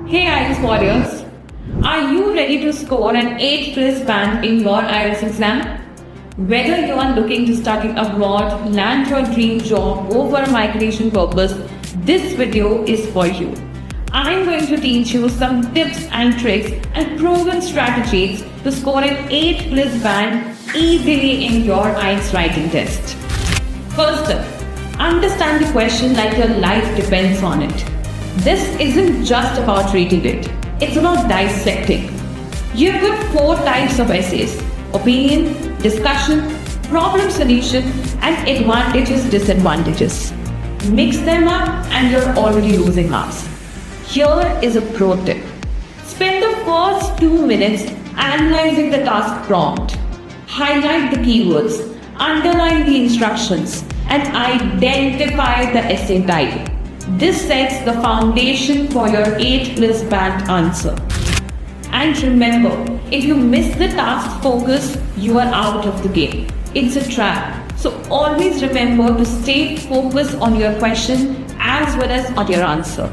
Hey IELTS warriors, are you ready to score an 8 plus band in your IELTS exam? Whether you are looking to study abroad, land your dream job, go for a migration purpose, this video is for you. I'm going to teach you some tips and tricks and proven strategies to score an 8 plus band easily in your IELTS writing test. First up, understand the question like your life depends on it. This isn't just about reading it, it's about dissecting. You've got 4 types of essays: opinion, discussion, problem solution, and advantages, disadvantages. Mix them up and you're already losing marks. Here is a pro tip. Spend the first 2 minutes analyzing the task prompt. Highlight the keywords, underline the instructions, and identify the essay type. This sets the foundation for your 8 plus band answer. And remember, if you miss the task focus, you are out of the game. It's a trap. So always remember to stay focused on your question as well as on your answer.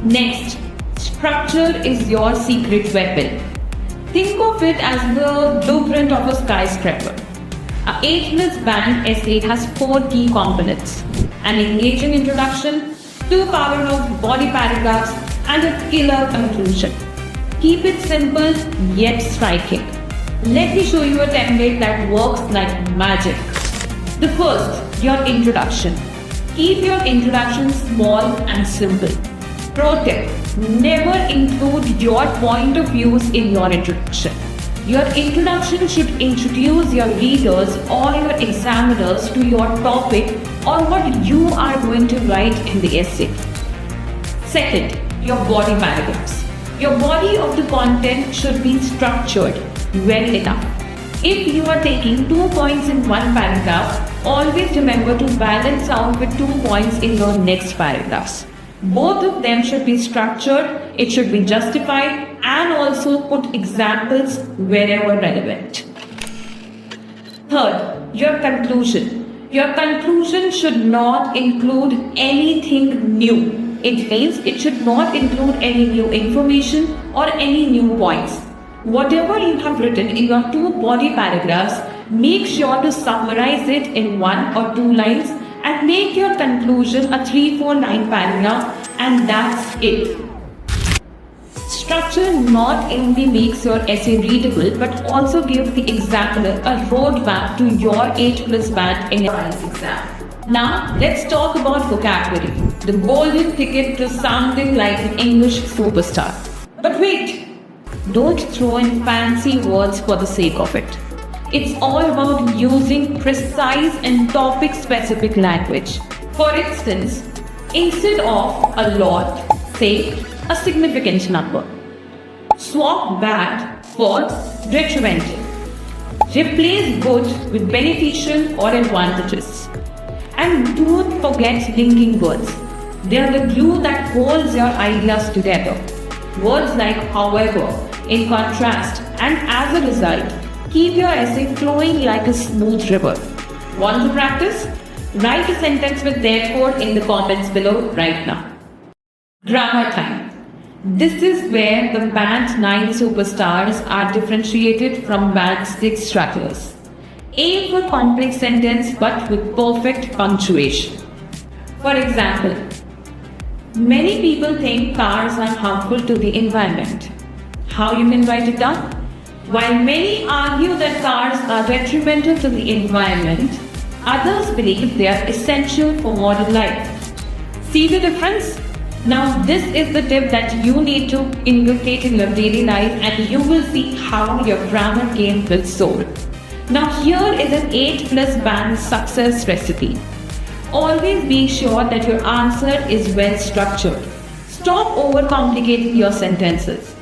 Next, structure is your secret weapon. Think of it as the blueprint of a skyscraper. A 8 plus band essay has 4 key components: an engaging introduction, 2 power body paragraphs, and a killer conclusion. Keep it simple yet striking. Let me show you a template that works like magic. The first, your introduction. Keep your introduction small and simple. Pro tip, never include your point of views in your introduction. Your introduction should introduce your readers or your examiners to your topic or what you are going to write in the essay. Second, your body paragraphs. Your body of the content should be structured well enough. If you are taking 2 points in one paragraph, always remember to balance out with 2 points in your next paragraphs. Both of them should be structured, it should be justified, and also put examples wherever relevant. Third, your conclusion. Your conclusion should not include anything new. It means it should not include any new information or any new points. Whatever you have written in your 2 body paragraphs, make sure to summarize it in 1 or 2 lines and make your conclusion a 3-4 line paragraph, and that's it. Structure not only makes your essay readable but also gives the examiner a roadmap to your 8 plus band in your IELTS exam. Now let's talk about vocabulary, the golden ticket to sounding like an English superstar. But wait, don't throw in fancy words for the sake of it. It's all about using precise and topic-specific language. For instance, instead of a lot, say a significant number. Swap bad for detrimental. Replace good with beneficial or advantages. And don't forget linking words. They are the glue that holds your ideas together. Words like however, in contrast, and as a result, keep your essay flowing like a smooth river. Want to practice? Write a sentence with therefore in the comments below right now. Grammar time. This is where the band 9 superstars are differentiated from band 6 stragglers. Aim for complex sentence but with perfect punctuation. For example, many people think cars are harmful to the environment. How you can write it down? While many argue that cars are detrimental to the environment, others believe they are essential for modern life. See the difference? Now this is the tip that you need to inculcate in your daily life and you will see how your grammar game will soar. Now here is an 8 plus band success recipe. Always be sure that your answer is well structured. Stop overcomplicating your sentences.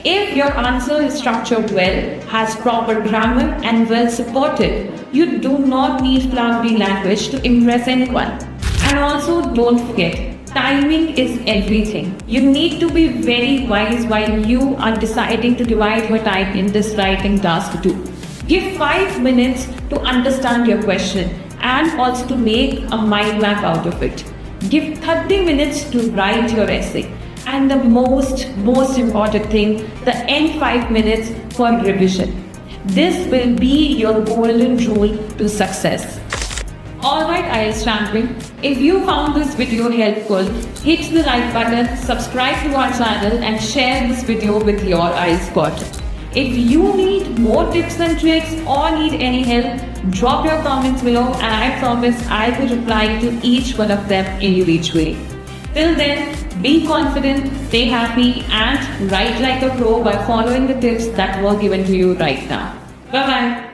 If your answer is structured well, has proper grammar and well supported, you do not need flowery language to impress anyone. And also don't forget, timing is everything. You need to be very wise while you are deciding to divide your time in this writing task too. Give 5 minutes to understand your question and also to make a mind map out of it. Give 30 minutes to write your essay And the most important thing, the end 5 minutes for revision. This will be your golden rule to success. Alright IELTS champion, if you found this video helpful, hit the like button, subscribe to our channel and share this video with your IELTS coach. If you need more tips and tricks or need any help, drop your comments below and I promise I will reply to each one of them in each way. Till then, be confident, stay happy and write like a pro by following the tips that were given to you right now. Bye-bye.